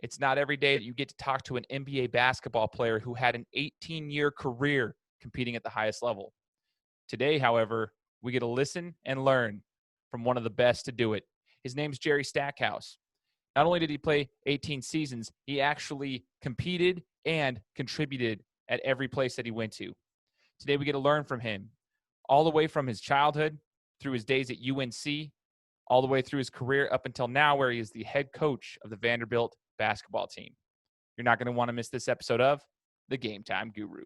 It's not every day that you get to talk to an NBA basketball player who had an 18-year career competing at the highest level. Today, however, we get to listen and learn from one of the best to do it. His name's Jerry Stackhouse. Not only did he play 18 seasons, he actually competed and contributed at every place that he went to. Today, we get to learn from him all the way from his childhood, through his days at UNC, all the way through his career up until now, where he is the head coach of the Vanderbilt basketball team. You're not going to want to miss this episode of The Gametime Guru.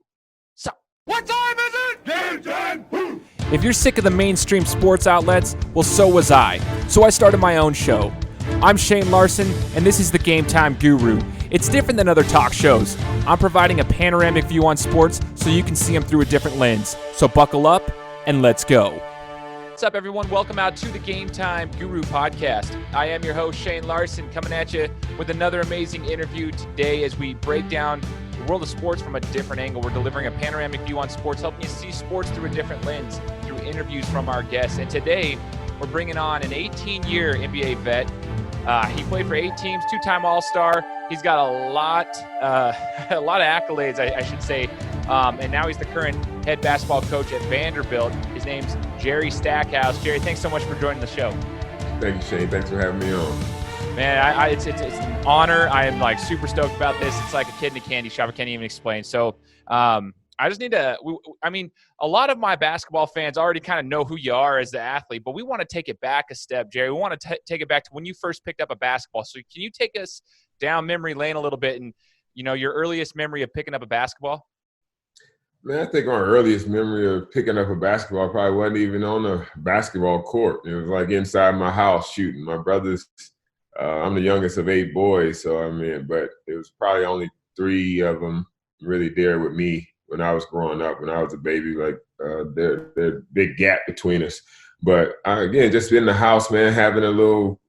So, what time is it? Game time! Woo! If you're sick of the mainstream sports outlets, well, so was I. So I started my own show. I'm Shane Larson, and this is The Gametime Guru. It's different than other talk shows. I'm providing a panoramic view on sports so you can see them through a different lens. So buckle up and let's go. What's up, everyone? Welcome out to the Gametime Guru podcast. I am your host, Shane Larson, coming at you with another amazing interview today as we break down the world of sports from a different angle. We're delivering a panoramic view on sports, helping you see sports through a different lens, through interviews from our guests. And today, we're bringing on an 18-year NBA vet. He played for 8 teams, 2-time All-Star. He's got a lot of accolades, I should say. And now he's the current head basketball coach at Vanderbilt. His name's Jerry Stackhouse. Jerry, thanks so much for joining the show. Thank you, Shane. Thanks for having me on. Man, it's an honor. I am like super stoked about this. It's like a kid in a candy shop. I can't even explain. So I just need to, a lot of my basketball fans already kind of know who you are as the athlete, but we want to take it back a step, Jerry. We want to take it back to when you first picked up a basketball. So can you take us down memory lane a little bit and, your earliest memory of picking up a basketball? Man, I think my earliest memory of picking up a basketball probably wasn't even on a basketball court. It was like inside my house shooting. My brothers, I'm the youngest of 8 boys, but it was probably only 3 of them really there with me when I was growing up. When I was a baby, there's a big gap between us. But again, just in the house, man, having a little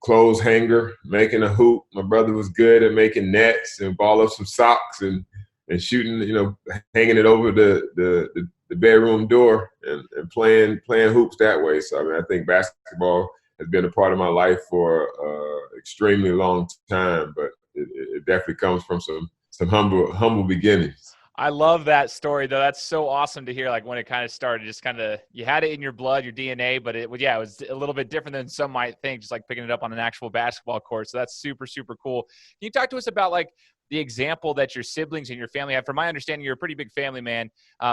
clothes hanger, making a hoop. My brother was good at making nets and ball up some socks and shooting, hanging it over the bedroom door and playing hoops that way. So, I think basketball has been a part of my life for extremely long time, but it definitely comes from some humble beginnings. I love that story, though. That's so awesome to hear, like, when it kind of started, just kind of, you had it in your blood, your DNA, but it was a little bit different than some might think, just like picking it up on an actual basketball court. So that's super, super cool. Can you talk to us about, like, the example that your siblings and your family have? From my understanding, you're a pretty big family, man.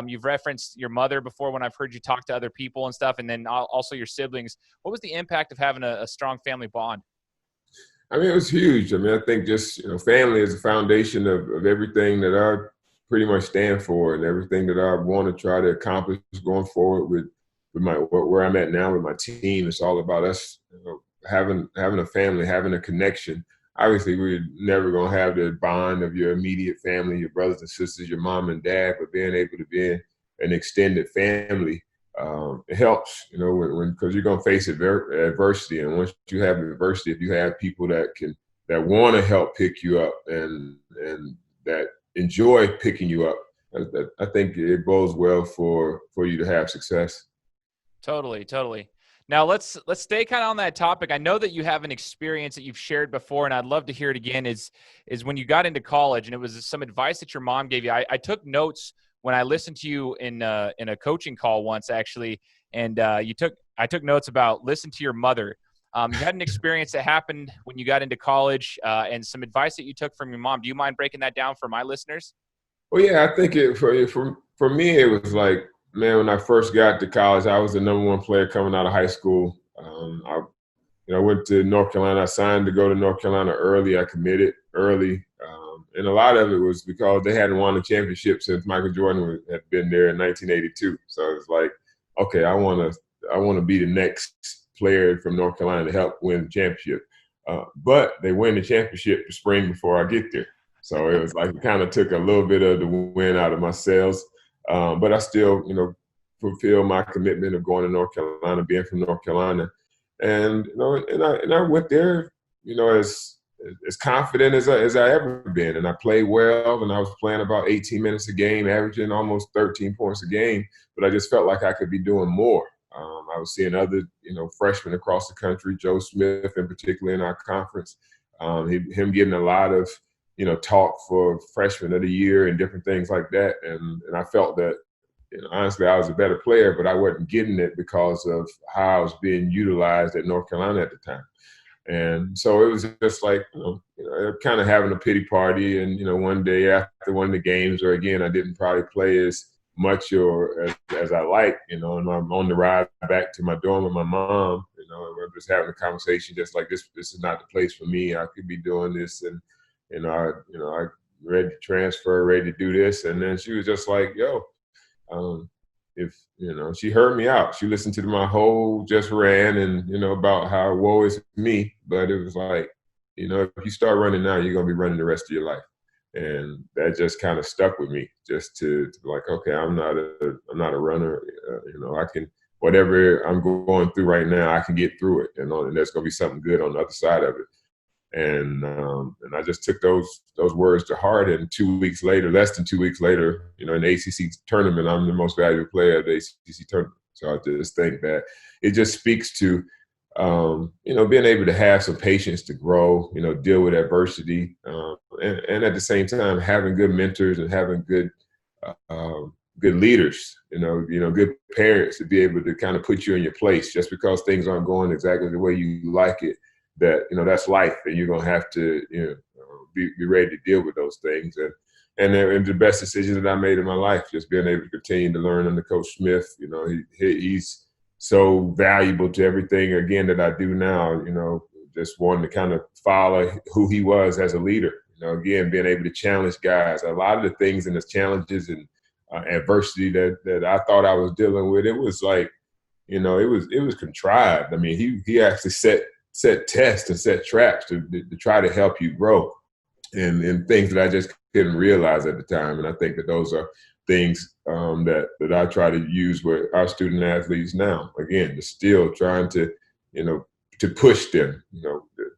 You've referenced your mother before when I've heard you talk to other people and stuff, and then also your siblings. What was the impact of having a strong family bond? It was huge. I think just, family is the foundation of everything that I pretty much stand for and everything that I want to try to accomplish going forward with where I'm at now with my team. It's all about us, having a family, having a connection. Obviously, we're never going to have the bond of your immediate family, your brothers and sisters, your mom and dad, but being able to be an extended family, it helps, because you're going to face adversity. And once you have adversity, if you have people that want to help pick you up and that enjoy picking you up, I think it bodes well for you to have success. Totally. Now let's stay kind of on that topic. I know that you have an experience that you've shared before, and I'd love to hear it again. Is when you got into college, and it was some advice that your mom gave you. I took notes when I listened to you in a coaching call once, actually, and I took notes about listen to your mother. You had an experience that happened when you got into college, and some advice that you took from your mom. Do you mind breaking that down for my listeners? Well, yeah, I think for me it was like, man, when I first got to college, I was the number 1 player coming out of high school. I went to North Carolina. I signed to go to North Carolina early. I committed early. And a lot of it was because they hadn't won a championship since Michael Jordan had been there in 1982. So it was like, okay, I want to be the next player from North Carolina to help win the championship. But they win the championship the spring before I get there. So it was like it kind of took a little bit of the wind out of my sails. But I still, fulfill my commitment of going to North Carolina, being from North Carolina. And, I went there, as confident as I ever been. And I played well, and I was playing about 18 minutes a game, averaging almost 13 points a game. But I just felt like I could be doing more. I was seeing other, freshmen across the country, Joe Smith in particular in our conference, Him getting a lot of, talk for freshman of the year and different things like that. And I felt that, honestly, I was a better player, but I wasn't getting it because of how I was being utilized at North Carolina at the time. And so it was just like, kind of having a pity party. And, one day after one of the games, or again, I didn't probably play as much or as I like, and I'm on the ride back to my dorm with my mom, we're just having a conversation just like this is not the place for me. I could be doing this. And, I ready to transfer, ready to do this. And then she was just like, yo, if she heard me out. She listened to my whole just ran and about how woe is me, but it was like, if you start running now, you're gonna be running the rest of your life, and that just kind of stuck with me. Just to like, okay, I'm not a runner. I can, whatever I'm going through right now, I can get through it, and there's gonna be something good on the other side of it. And I just took those words to heart. And 2 weeks later, less than 2 weeks later, in the ACC tournament, I'm the most valuable player at the ACC tournament. So I just think that it just speaks to, being able to have some patience to grow, deal with adversity, and at the same time having good mentors and having good leaders, good parents to be able to kind of put you in your place. Just because things aren't going exactly the way you like it, that that's life, and you're gonna have to be ready to deal with those things. And the best decision that I made in my life, just being able to continue to learn under Coach Smith. He's so valuable to everything again that I do now. Just wanting to kind of follow who he was as a leader. Again, being able to challenge guys. A lot of the things and the challenges and adversity that I thought I was dealing with, it was like, it was contrived. I mean, he actually set tests and set traps to try to help you grow, and things that I just couldn't realize at the time. And I think that those are things that I try to use with our student athletes now. Again, still trying to, to push them,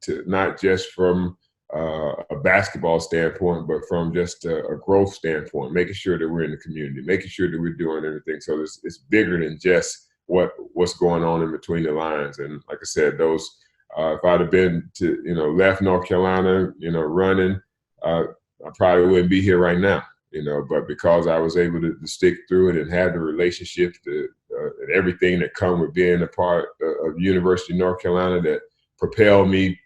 to not just from a basketball standpoint, but from just a growth standpoint, making sure that we're in the community, making sure that we're doing everything. So it's bigger than just what's going on in between the lines. And like I said, those, if I'd have been to, left North Carolina, running, I probably wouldn't be here right now, but because I was able to stick through it and have the relationship and everything that come with being a part of University of North Carolina that propelled me,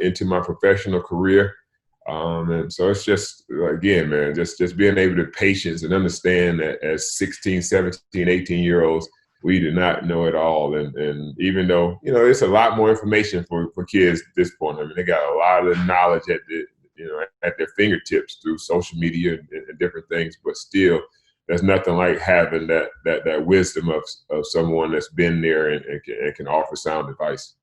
into my professional career. And so it's just, again, man, just being able to patience and understand that as 16, 17, 18-year-olds, we do not know it all. And even though, it's a lot more information for kids at this point. I mean, they got a lot of knowledge at their fingertips through social media and different things, but still there's nothing like having that wisdom of someone that's been there and can offer sound advice.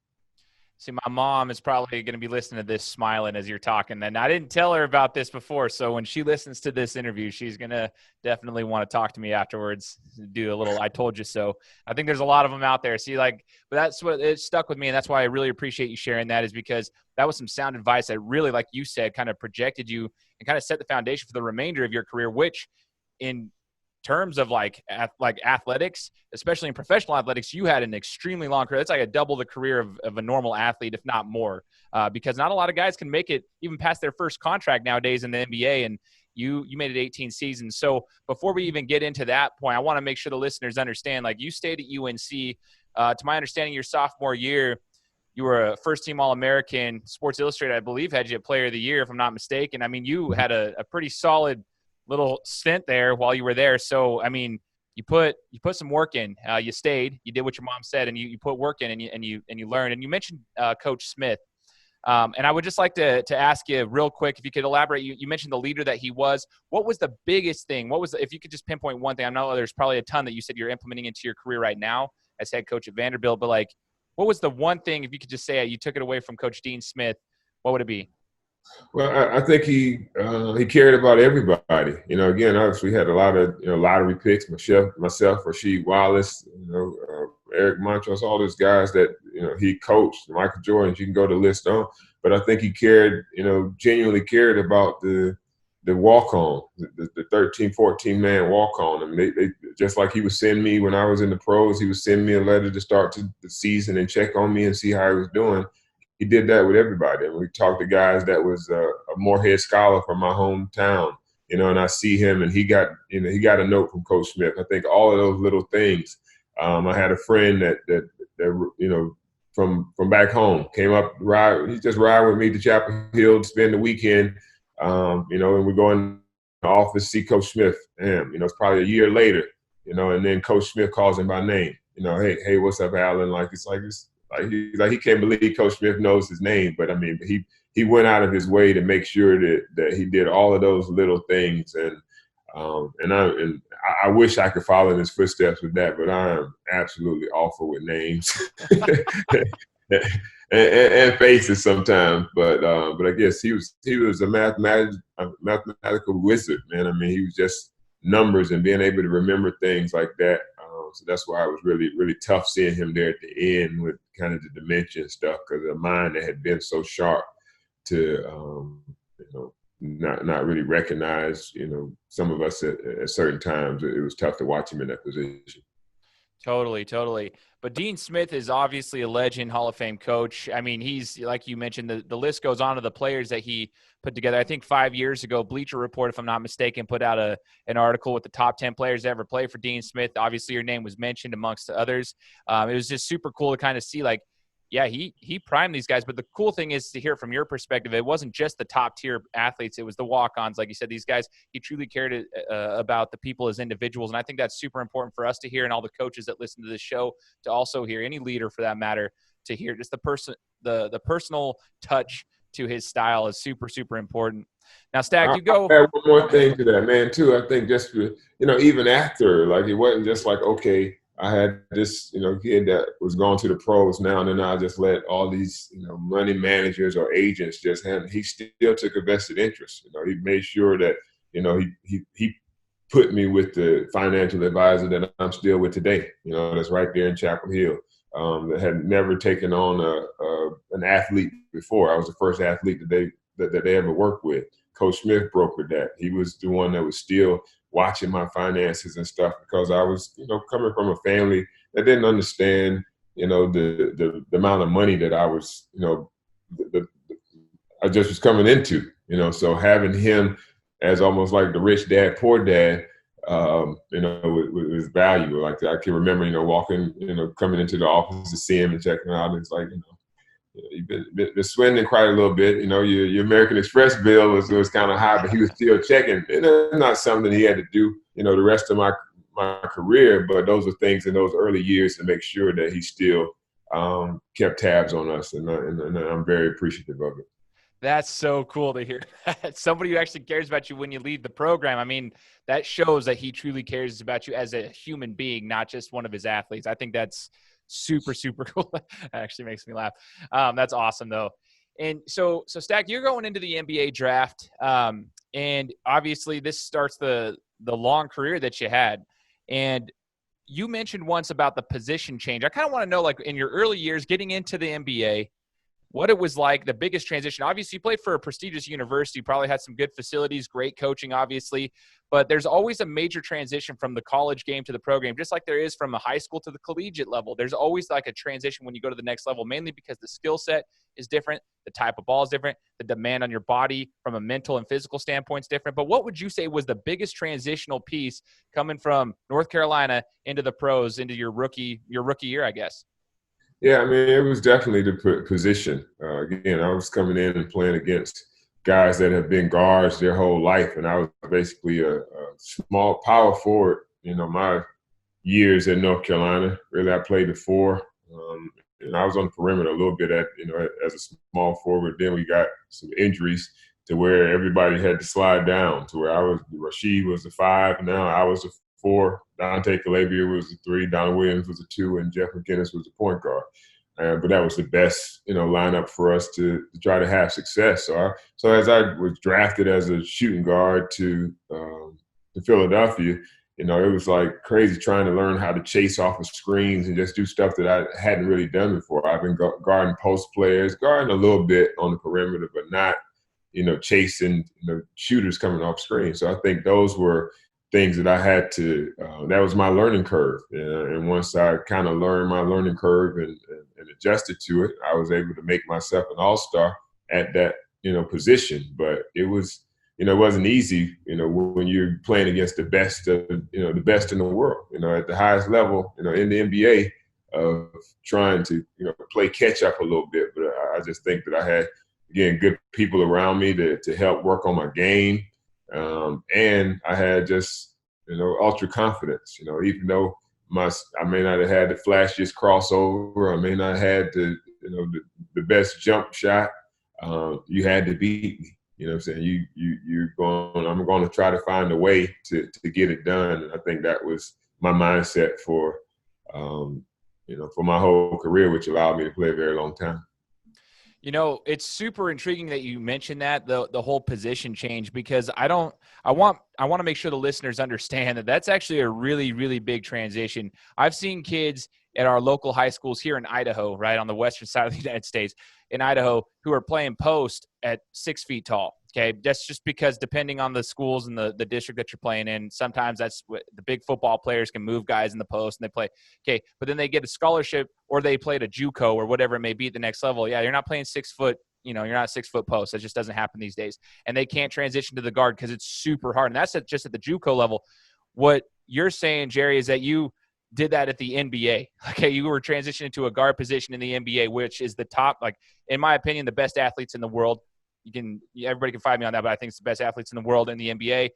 See, my mom is probably going to be listening to this smiling as you're talking. And I didn't tell her about this before. So when she listens to this interview, she's going to definitely want to talk to me afterwards, do a little, I told you so. I think there's a lot of them out there. See, but that's what it stuck with me. And that's why I really appreciate you sharing that, is because that was some sound advice that really, like you said, kind of projected you and kind of set the foundation for the remainder of your career, which in terms of like athletics, especially in professional athletics, you had an extremely long career. It's like a double the career of a normal athlete, if not more, because not a lot of guys can make it even past their first contract nowadays in the NBA. And you made it 18 seasons. So before we even get into that point, I want to make sure the listeners understand, like you stayed at UNC, to my understanding, your sophomore year, you were a first-team All-American. Sports Illustrated, I believe, had you a Player of the Year, if I'm not mistaken. I mean, you had a pretty solid little stint there while you were there. So, I mean, you put some work in. You stayed. You did what your mom said, and you put work in, and you learned. And you mentioned Coach Smith, and I would just like to ask you real quick if you could elaborate. You mentioned the leader that he was. What was the biggest thing? If you could just pinpoint one thing? I know there's probably a ton that you said you're implementing into your career right now as head coach at Vanderbilt, but what was the one thing, if you could just say it, you took it away from Coach Dean Smith? What would it be? Well, I think he cared about everybody. Again, obviously we had a lot of lottery picks. Myself, Rasheed Wallace, Eric Montrose, all those guys that he coached. Michael Jordan, you can go to list on. But I think he cared, genuinely cared about the walk-on, the 13, 14-man walk-on. I mean, they just like he would send me when I was in the pros, he would send me a letter to start the season and check on me and see how I was doing. he did that with everybody. And we talked to guys that was a Morehead scholar from my hometown, and I see him, and he got a note from Coach Smith. I think all of those little things. I had a friend that from back home came up he just ride with me to Chapel Hill to spend the weekend, and we go in the office, see Coach Smith, and it's probably a year later, and then Coach Smith calls him by name, hey, what's up, Alan? He can't believe Coach Smith knows his name, but I mean, he went out of his way to make sure that he did all of those little things, and I wish I could follow in his footsteps with that, but I am absolutely awful with names and faces sometimes. But I guess he was a mathematical wizard, man. I mean, he was just numbers and being able to remember things like that. So that's why it was really, really tough seeing him there at the end with kind of the dementia and stuff, because the mind that had been so sharp to not really recognize, some of us at certain times. It was tough to watch him in that position. Totally. But Dean Smith is obviously a legend, Hall of Fame coach. I mean, he's, like you mentioned, the list goes on to the players that he put together. I think 5 years ago, Bleacher Report, if I'm not mistaken, put out an article with the top 10 players to ever play for Dean Smith. Obviously, your name was mentioned amongst the others. It was just super cool to kind of see, like, yeah, he primed these guys. But the cool thing is to hear from your perspective, it wasn't just the top-tier athletes. It was the walk-ons. Like you said, these guys, he truly cared about the people as individuals. And I think that's super important for us to hear, and all the coaches that listen to this show to also hear, any leader for that matter, to hear just the personal touch to his style is super, super important. Now, Stack, you go. I'll add one more thing to that, man, too. I think just, even after, like, it wasn't just like, okay, I had this, kid that was going to the pros now, and then I just let all these, money managers or agents just handle. He still took a vested interest. He made sure that, he put me with the financial advisor that I'm still with today. That's right there in Chapel Hill. That had never taken on an athlete before. I was the first athlete that they ever worked with. Coach Smith brokered that. He was the one that was still watching my finances and stuff, because I was, coming from a family that didn't understand, the amount of money that I was, I just was coming into, so having him as almost like the rich dad, poor dad, was valuable. Like, I can remember, walking, coming into the office to see him and checking out, and it's like, you've been spending quite a little bit. Your American Express bill was kind of high, but he was still checking. It's not something he had to do, the rest of my career, but those are things in those early years to make sure that he still kept tabs on us, and I'm very appreciative of it. That's so cool to hear. Somebody who actually cares about you when you leave the program. I mean, that shows that he truly cares about you as a human being, not just one of his athletes. I think that's super, super cool. That actually makes me laugh. That's awesome, though. And so Stack, you're going into the NBA draft, and obviously this starts the long career that you had. And you mentioned once about the position change. I kind of want to know, like, in your early years getting into the NBA, what it was like, the biggest transition. Obviously, you played for a prestigious university, probably had some good facilities, great coaching, obviously. But there's always a major transition from the college game to the pro game, just like there is from the high school to the collegiate level. There's always like a transition when you go to the next level, mainly because the skill set is different, the type of ball is different, the demand on your body from a mental and physical standpoint is different. But what would you say was the biggest transitional piece coming from North Carolina into the pros, into your rookie year, I guess? Yeah, I mean, it was definitely the position. Again, I was coming in and playing against guys that have been guards their whole life, and I was basically a small power forward. My years at North Carolina, really, I played the four, and I was on the perimeter a little bit as a small forward. Then we got some injuries to where everybody had to slide down to where Rasheed was the five, now I was the four, Dante Calabria was the three, Donald Williams was the two, and Jeff McInnes was the point guard. But that was the best, lineup for us to try to have success. So as I was drafted as a shooting guard to Philadelphia, it was like crazy trying to learn how to chase off of screens and just do stuff that I hadn't really done before. I've been guarding post players, guarding a little bit on the perimeter, but not, chasing shooters coming off screen. So I think those were things that I had to, that was my learning curve. And once I kind of learned my learning curve and adjusted to it, I was able to make myself an all-star at that, position. But it was, it wasn't easy, when you're playing against the best of, the best in the world, at the highest level, in the NBA, of trying to, play catch up a little bit. But I just think that I had, again, good people around me to help work on my game. And I had just, ultra confidence, even though I may not have had the flashiest crossover, I may not have had the best jump shot. You had to beat me. You know what I'm saying? I'm going to try to find a way to get it done. And I think that was my mindset for my whole career, which allowed me to play a very long time. It's super intriguing that you mentioned that the whole position change, because I want to make sure the listeners understand that that's actually a really, really big transition. I've seen kids at our local high schools here in Idaho, right on the western side of the United States, in Idaho, who are playing post at 6 feet tall. Okay, that's just because depending on the schools and the district that you're playing in, sometimes that's what the big football players can move guys in the post and they play. Okay, but then they get a scholarship or they play at a JUCO or whatever it may be at the next level. Yeah, you're not playing 6 foot. You're not a 6 foot post. That just doesn't happen these days. And they can't transition to the guard because it's super hard. And that's just at the JUCO level. What you're saying, Jerry, is that you did that at the NBA. Okay, you were transitioning to a guard position in the NBA, which is the top, like, in my opinion, the best athletes in the world. Everybody can fight me on that, but I think it's the best athletes in the world in the NBA.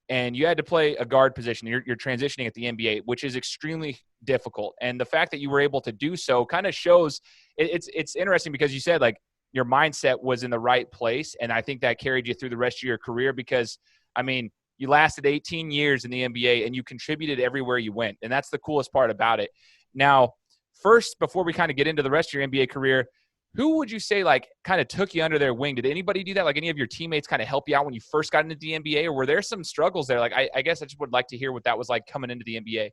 And you had to play a guard position. You're transitioning at the NBA, which is extremely difficult. And the fact that you were able to do so kind of shows it's interesting, because you said, like, your mindset was in the right place. And I think that carried you through the rest of your career, because, I mean, you lasted 18 years in the NBA and you contributed everywhere you went. And that's the coolest part about it. Now, first, before we kind of get into the rest of your NBA career, who would you say, like, kind of took you under their wing? Did anybody do that? Like, any of your teammates kind of help you out when you first got into the NBA, or were there some struggles there? Like, I guess I just would like to hear what that was like coming into the NBA.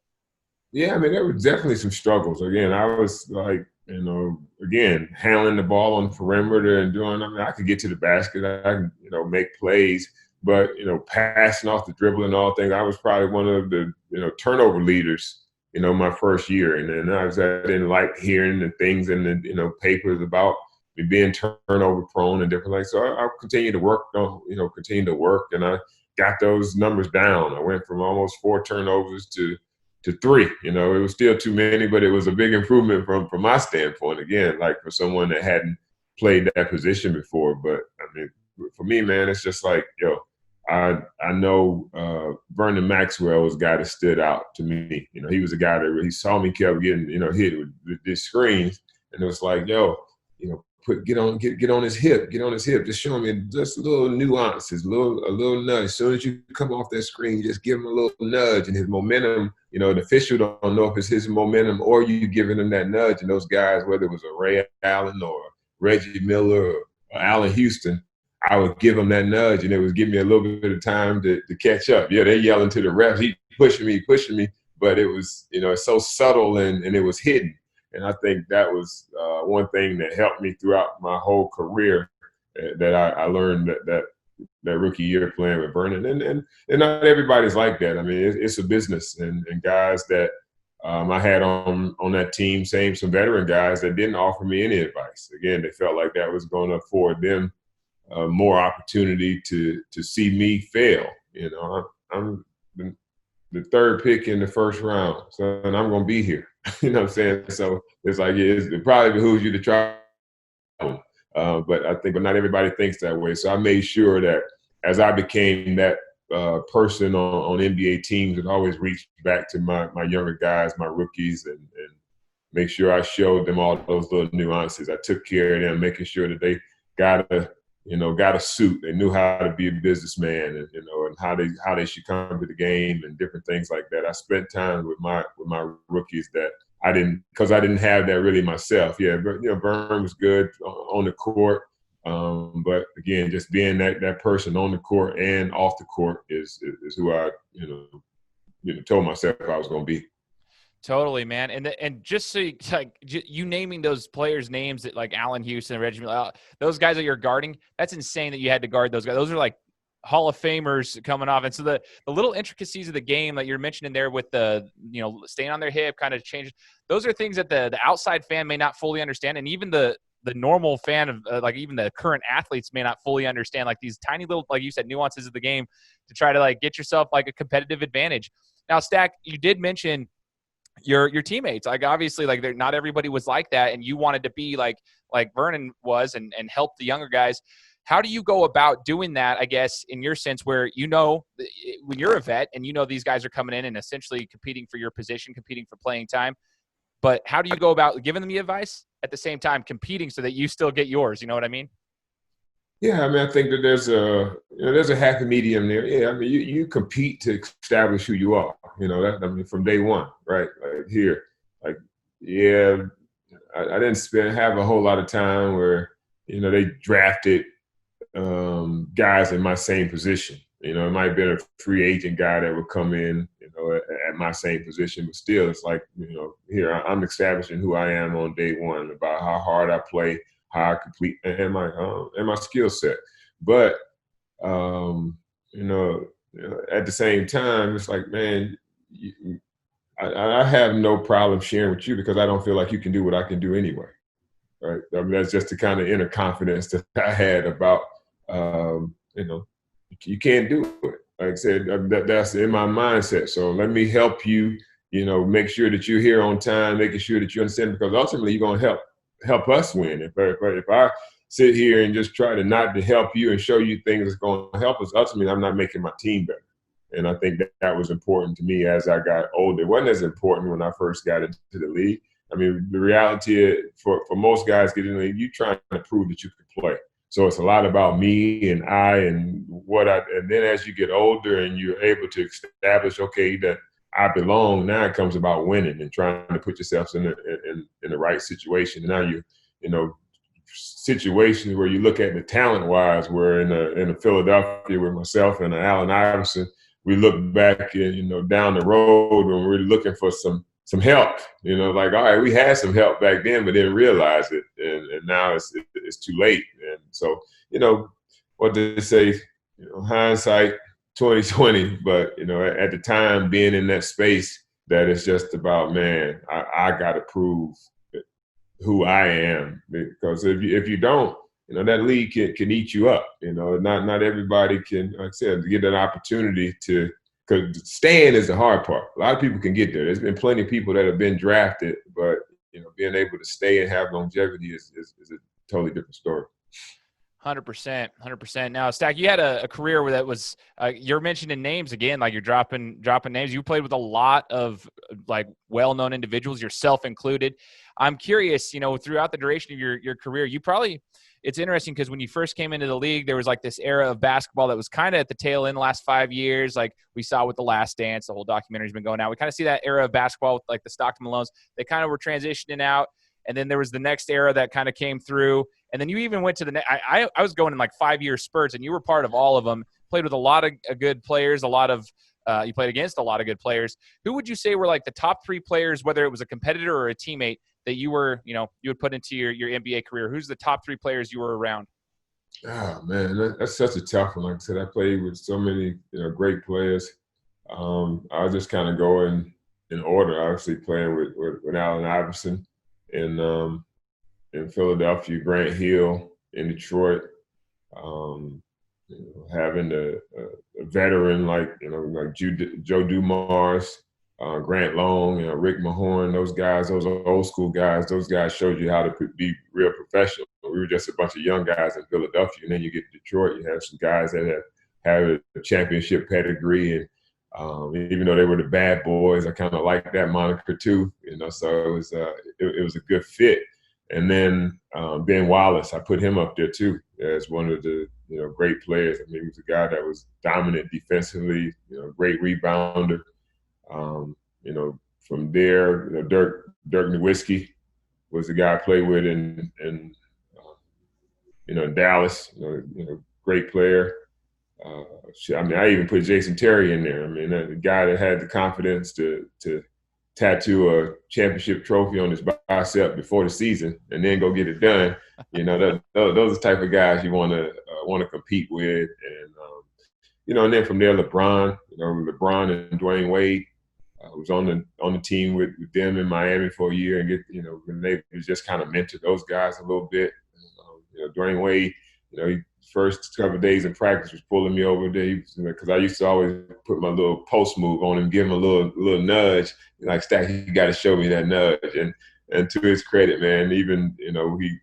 Yeah, I mean, there were definitely some struggles. Again, I was like, again, handling the ball on the perimeter and I could get to the basket. I can, make plays, but, passing off the dribble and all things, I was probably one of the, turnover leaders, my first year. And then I didn't like hearing the things in the, papers about me being turnover prone and different things. So I continued to work, and I got those numbers down. I went from almost 4 turnovers to 3. It was still too many, but it was a big improvement from my standpoint. Again, like, for someone that hadn't played that position before. But I mean, for me, man, it's just like, I know Vernon Maxwell was a guy that stood out to me. He was a guy that really saw me, kept getting, hit with these screens, and it was like, get on his hip, just show him just little nuances, a little nudge. As soon as you come off that screen, just give him a little nudge, and his momentum. The official don't know if it's his momentum or you giving him that nudge. And those guys, whether it was a Ray Allen or Reggie Miller or Allen Houston, I would give them that nudge, and it would give me a little bit of time to catch up. Yeah, they're yelling to the refs, he pushing me, but it was, it's so subtle and it was hidden. And I think that was one thing that helped me throughout my whole career, that I learned that rookie year playing with Vernon. And not everybody's like that. I mean, it's a business, and guys that I had on that team, some veteran guys that didn't offer me any advice. Again, they felt like that was going to afford them more opportunity to see me fail. I'm the 3rd pick in the first round, so and I'm going to be here. You know what I'm saying? So it's like, it probably behooves you to try. But not everybody thinks that way. So I made sure that as I became that person on NBA teams, that always reached back to my younger guys, my rookies, and make sure I showed them all those little nuances. I took care of them, making sure that they got a suit. They knew how to be a businessman, and and how they should come to the game and different things like that. I spent time with my rookies that I didn't have that really myself. Yeah, but Vern was good on the court, but again, just being that person on the court and off the court is who I told myself I was going to be. Totally, man. And just so you naming those players' names, that like Allen Houston, Reggie Miller, those guys that you're guarding, that's insane that you had to guard those guys. Those are like Hall of Famers coming off. And so the little intricacies of the game that you're mentioning there with the, staying on their hip, kind of change, those are things that the outside fan may not fully understand. And even the normal fan of like even the current athletes may not fully understand, like these tiny little, like you said, nuances of the game to try to like get yourself like a competitive advantage. Now, Stack, you did mention your teammates. Like obviously, like not everybody was like that, and you wanted to be like Vernon was and help the younger guys. How do you go about doing that, I guess, in your sense, where when you're a vet and these guys are coming in and essentially competing for your position, competing for playing time, but how do you go about giving them the advice at the same time competing so that you still get yours? You know what I mean? Yeah, I mean, I think that there's a happy medium there. Yeah, I mean, you compete to establish who you are. From day one, right? Like here, like yeah, I didn't have a whole lot of time where they drafted guys in my same position. It might have been a free agent guy that would come in, at my same position, but still, it's like here I'm establishing who I am on day one about how hard I play, how I complete, and my skill set. But at the same time, it's like, man, I have no problem sharing with you because I don't feel like you can do what I can do anyway, right? I mean, that's just the kind of inner confidence that I had about, you can't do it. Like I said, that's in my mindset. So let me help you, make sure that you're here on time, making sure that you understand, because ultimately you're going to help us win. If I sit here and just try to not to help you and show you things that's going to help us, ultimately I'm not making my team better. And I think that was important to me as I got older. It wasn't as important when I first got into the league. I mean, the reality is for most guys getting in the league, you're trying to prove that you can play. So it's a lot about me and and then as you get older and you're able to establish, okay, that I belong, now it comes about winning and trying to put yourself in the right situation. And now situations where you look at the talent-wise, where in Philadelphia with myself and Allen Iverson, we look back and, down the road when we're looking for some help, like, all right, we had some help back then, but didn't realize it. And now it's too late. And so, what did they say, hindsight 2020, but, at the time being in that space, that it's just about, man, I got to prove who I am, because if you don't, that league can eat you up. Not everybody can, like I said, get that opportunity to, because staying is the hard part. A lot of people can get there. There's been plenty of people that have been drafted, but being able to stay and have longevity is a totally different story. 100%. Now, Stack, you had a career where that was you're mentioning names again, like you're dropping names. You played with a lot of like well-known individuals, yourself included. I'm curious, throughout the duration of your career, it's interesting because when you first came into the league, there was like this era of basketball that was kind of at the tail end the last 5 years. Like we saw with The Last Dance, the whole documentary's been going out. We kind of see that era of basketball with like the Stockton Malones. They kind of were transitioning out. And then there was the next era that kind of came through. And then you even went to I was going in like 5-year spurts, and you were part of all of them. Played with a lot of good players, you played against a lot of good players. Who would you say were like the top 3 players, whether it was a competitor or a teammate, that you would put into your NBA career? Who's the top 3 players you were around? Oh, man, that's such a tough one. Like I said, I played with so many great players. I'll just kind of go in order. Obviously playing with Allen Iverson in Philadelphia, Grant Hill in Detroit, having a veteran like Joe Dumars, Grant Long, Rick Mahorn, those guys, those old school guys, those guys showed you how to be real professional. We were just a bunch of young guys in Philadelphia, and then you get to Detroit, you have some guys that have a championship pedigree, and even though they were the bad boys, I kind of like that moniker too, so it was a good fit. And then Ben Wallace, I put him up there too as one of the great players. I mean, he was a guy that was dominant defensively, great rebounder. From there, Dirk Nowitzki was the guy I played with in Dallas. Great player. I even put Jason Terry in there. I mean, the guy that had the confidence to tattoo a championship trophy on his bicep before the season and then go get it done. Those are the type of guys you want to compete with. And and then from there, LeBron and Dwayne Wade. Was on the team with them in Miami for a year, and when they just kind of mentor those guys a little bit. Dwayne Wade, he first couple of days in practice was pulling me over there because I used to always put my little post move on him, give him a little nudge, like Stack, you got to show me that nudge. And to his credit, man, even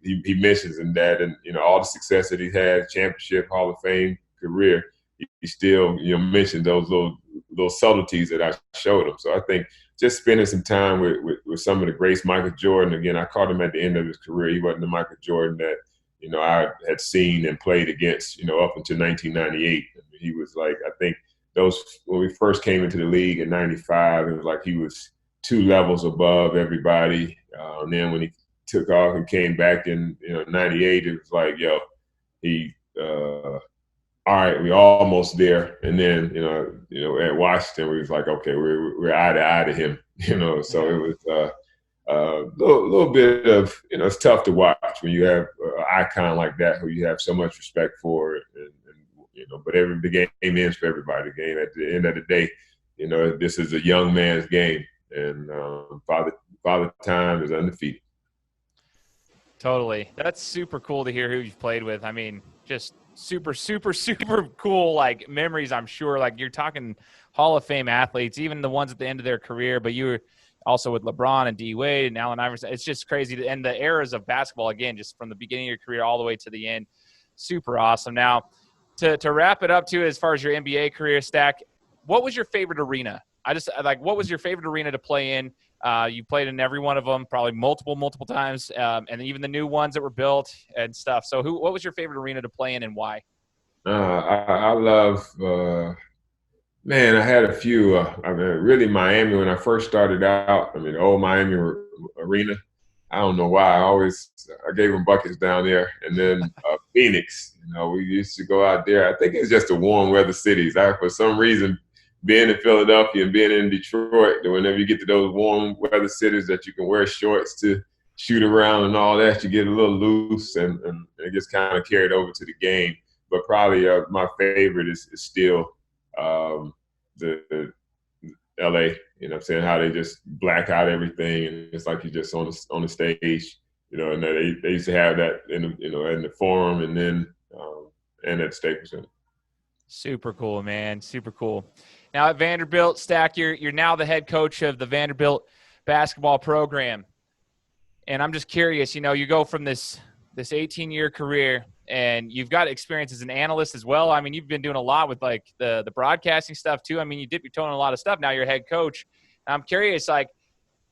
he mentions in that, and all the success that he's had, championship, Hall of Fame career, he still mentioned those little subtleties that I showed him. So I think just spending some time with some of the greats, Michael Jordan. Again, I caught him at the end of his career. He wasn't the Michael Jordan that I had seen and played against up until 1998. He was like, I think when we first came into the league in '95, it was like he was 2 levels above everybody. And then when he took off and came back in '98, it was like, all right, we're almost there. And then, at Washington, we was like, okay, we're eye to eye to him, So it was a little bit of, it's tough to watch when you have an icon like that who you have so much respect for, but the game ends for everybody. The game at the end of the day, this is a young man's game, and Father Time is undefeated. Totally. That's super cool to hear who you've played with. I mean, just super, super, super cool, like, memories, I'm sure. Like, you're talking Hall of Fame athletes, even the ones at the end of their career, but you were also with LeBron and D. Wade and Allen Iverson. It's just crazy. And the eras of basketball, again, just from the beginning of your career all the way to the end, super awesome. Now, to wrap it up, too, as far as your NBA career, Stack, what was your favorite arena? What was your favorite arena to play in? You played in every one of them, probably multiple times, and even the new ones that were built and stuff. So what was your favorite arena to play in, and why? I love, man, I had a few. Really Miami when I first started out. The old Miami arena. I don't know why. I gave them buckets down there. And then Phoenix, we used to go out there. I think it's just the warm weather cities. For some reason, being in Philadelphia and being in Detroit, whenever you get to those warm weather cities that you can wear shorts to shoot around and all that, you get a little loose and it gets kind of carried over to the game. But probably my favorite is still the LA, what I'm saying, how they just black out everything and it's like you're just on the stage, and they used to have that in the Forum and then and at Staples Center. Super cool, man. Super cool. Now at Vanderbilt, Stack, you're now the head coach of the Vanderbilt basketball program. And I'm just curious, you go from this 18-year career and you've got experience as an analyst as well. I mean, you've been doing a lot with like the broadcasting stuff too. I mean, you dip your toe in a lot of stuff. Now you're head coach. I'm curious, like,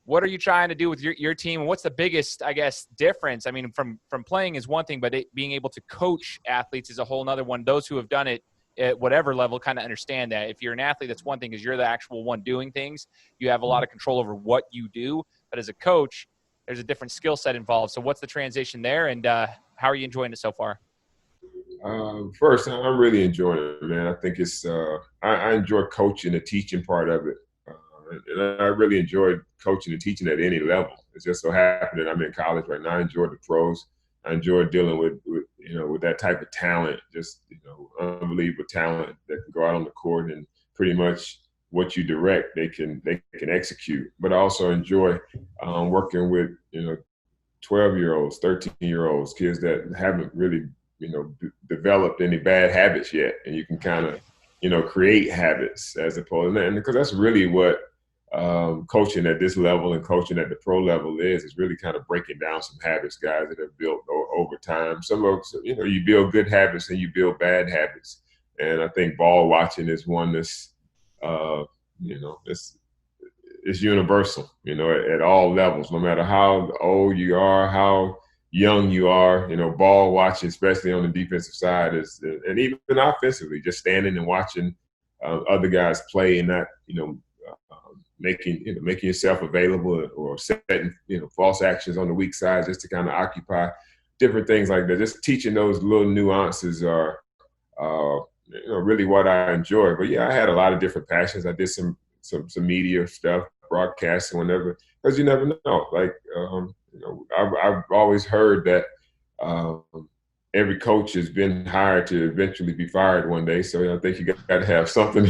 what are you trying to do with your team? And what's the biggest, I guess, difference? I mean, from playing is one thing, but being able to coach athletes is a whole nother one. Those who have done it at whatever level kind of understand that. If you're an athlete, that's one thing, because you're the actual one doing things. You have a lot of control over what you do. But as a coach, there's a different skill set involved. So what's the transition there, and how are you enjoying it so far? First, I'm really enjoying it, man. I think it's I enjoy coaching, the teaching part of it. And I really enjoyed coaching and teaching at any level. It's just so happened that I'm in college right now. I enjoy the pros. I enjoy dealing with that type of talent, just, unbelievable talent that can go out on the court and pretty much what you direct, they can execute. But I also enjoy working with, 12-year-olds, 13-year-olds, kids that haven't really, developed any bad habits yet. And you can kind of, create habits as opposed to, and because that's really what coaching at this level and coaching at the pro level is really kind of breaking down some habits, guys, that have built over time. Some of us, you build good habits and you build bad habits. And I think ball watching is one that's, it's universal, at all levels, no matter how old you are, how young you are, ball watching, especially on the defensive side and even offensively, just standing and watching other guys play and not, making yourself available or setting, false actions on the weak side just to kind of occupy different things like that. Just teaching those little nuances are, really what I enjoy. But yeah, I had a lot of different passions. I did some media stuff, broadcasting, whenever, because you never know. Like, I've always heard that every coach has been hired to eventually be fired one day. So I think you got to have something.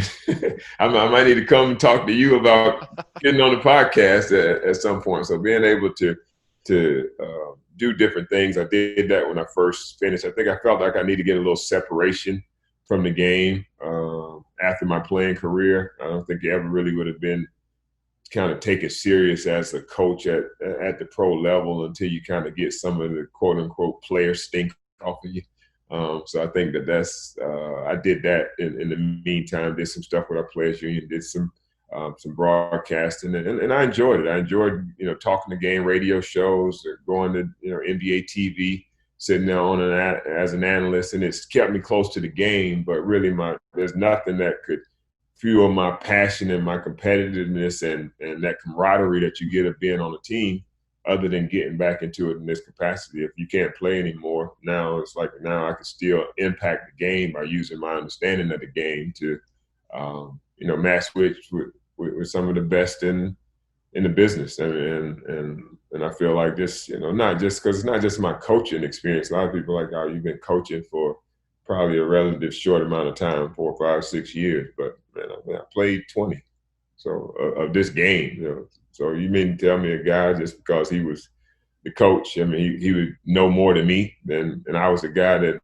I might need to come and talk to you about getting on the podcast at some point. So being able to do different things. I did that when I first finished. I think I felt like I need to get a little separation from the game after my playing career. I don't think it ever really would have been kind of take it serious as a coach at the pro level until you kind of get some of the quote unquote player stink off of you. So I think that's I did that in the meantime, did some stuff with our players union, did some broadcasting, and I enjoyed it. I enjoyed, talking to game radio shows, or going to, NBA TV, sitting there on as an analyst, and it's kept me close to the game. But really, there's nothing that could fuel my passion and my competitiveness and that camaraderie that you get of being on a team, other than getting back into it in this capacity. If you can't play anymore, now it's like now I can still impact the game by using my understanding of the game to, match with some of the best in the business. And I feel like this, not just because it's not just my coaching experience. A lot of people are like, oh, you've been coaching for probably a relative short amount of time, 4, 5, 6 years, but man, I played 20. So of this game, So you mean to tell me a guy just because he was the coach, I mean, he would know more than me, and I was a guy that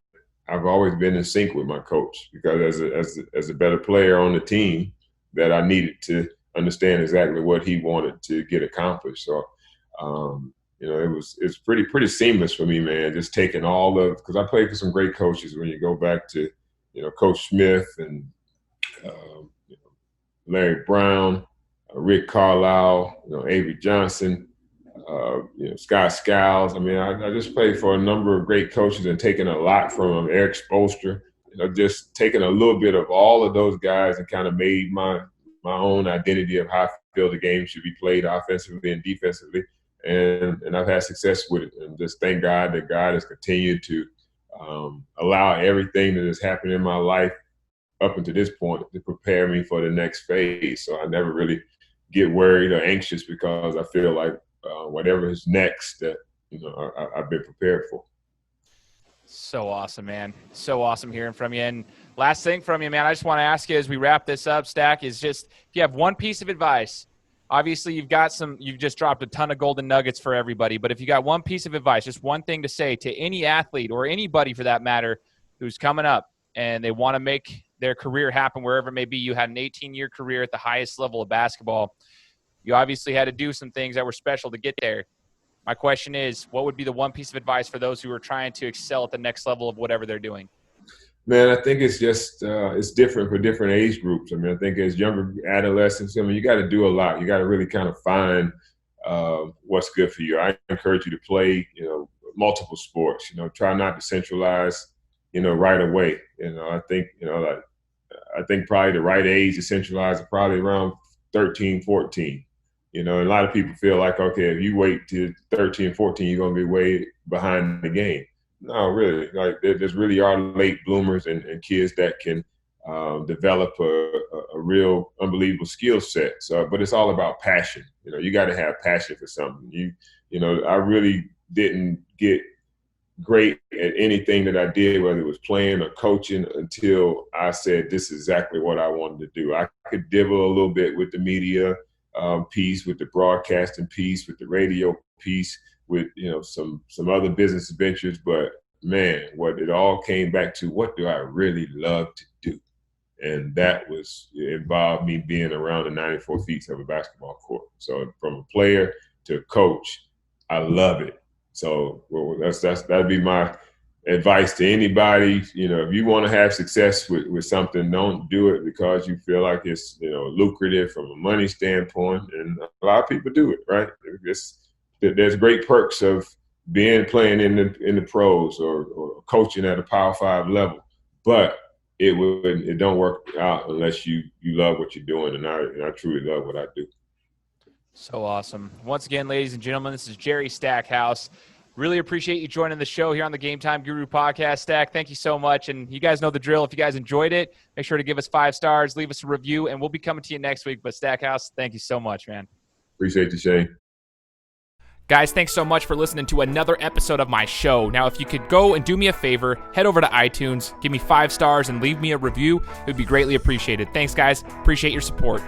I've always been in sync with my coach, because as a better player on the team, that I needed to understand exactly what he wanted to get accomplished. So, it's pretty seamless for me, man. Just taking because I played for some great coaches. When you go back to, Coach Smith and Larry Brown, Rick Carlisle, Avery Johnson, Scott Skiles. I mean, I just played for a number of great coaches and taken a lot from them. Eric Spoelstra, just taking a little bit of all of those guys and kind of made my own identity of how I feel the game should be played offensively and defensively. And I've had success with it. And just thank God that God has continued to allow everything that has happened in my life up until this point to prepare me for the next phase. So I never really get worried or anxious, because I feel like whatever is next, that I've been prepared for. So awesome, man. So awesome hearing from you. And last thing from you, man, I just want to ask you as we wrap this up, Stack, is just if you have one piece of advice. Obviously, you've just dropped a ton of golden nuggets for everybody, but if you got one piece of advice, just one thing to say to any athlete or anybody for that matter who's coming up and they want to make their career happen wherever it may be. You had an 18-year career at the highest level of basketball. You obviously had to do some things that were special to get there. My question is, what would be the one piece of advice for those who are trying to excel at the next level of whatever they're doing? Man, I think it's just it's different for different age groups. I mean, I think as younger adolescents, you got to do a lot. You got to really kind of find what's good for you. I encourage you to play, multiple sports. Try not to centralize, right away. I think probably the right age to centralize is probably around 13, 14. And a lot of people feel like, okay, if you wait till 13, 14, you're going to be way behind the game. No, really. Like, there's really are late bloomers and kids that can develop a real unbelievable skill set. So, but it's all about passion. You got to have passion for something. I really didn't get great at anything that I did, whether it was playing or coaching, until I said, this is exactly what I wanted to do. I could dibble a little bit with the media piece, with the broadcasting piece, with the radio piece, with some other business ventures, but man, what it all came back to, what do I really love to do? And that involved me being around the 94 feet of a basketball court. So from a player to a coach, I love it. So that'd be my advice to anybody. If you want to have success with something, don't do it because you feel like it's lucrative from a money standpoint. And a lot of people do it, right? There's great perks of playing in the pros or coaching at a Power 5 level, but it don't work out unless you love what you're doing, and I truly love what I do. So awesome. Once again, ladies and gentlemen, this is Jerry Stackhouse. Really appreciate you joining the show here on the Gametime Guru podcast. Stack, thank you so much. And you guys know the drill. If you guys enjoyed it, make sure to give us 5 stars, leave us a review, and we'll be coming to you next week. But Stackhouse, thank you so much, man. Appreciate you, Shane. Guys, thanks so much for listening to another episode of my show. Now, if you could go and do me a favor, head over to iTunes, give me 5 stars, and leave me a review, it would be greatly appreciated. Thanks, guys. Appreciate your support.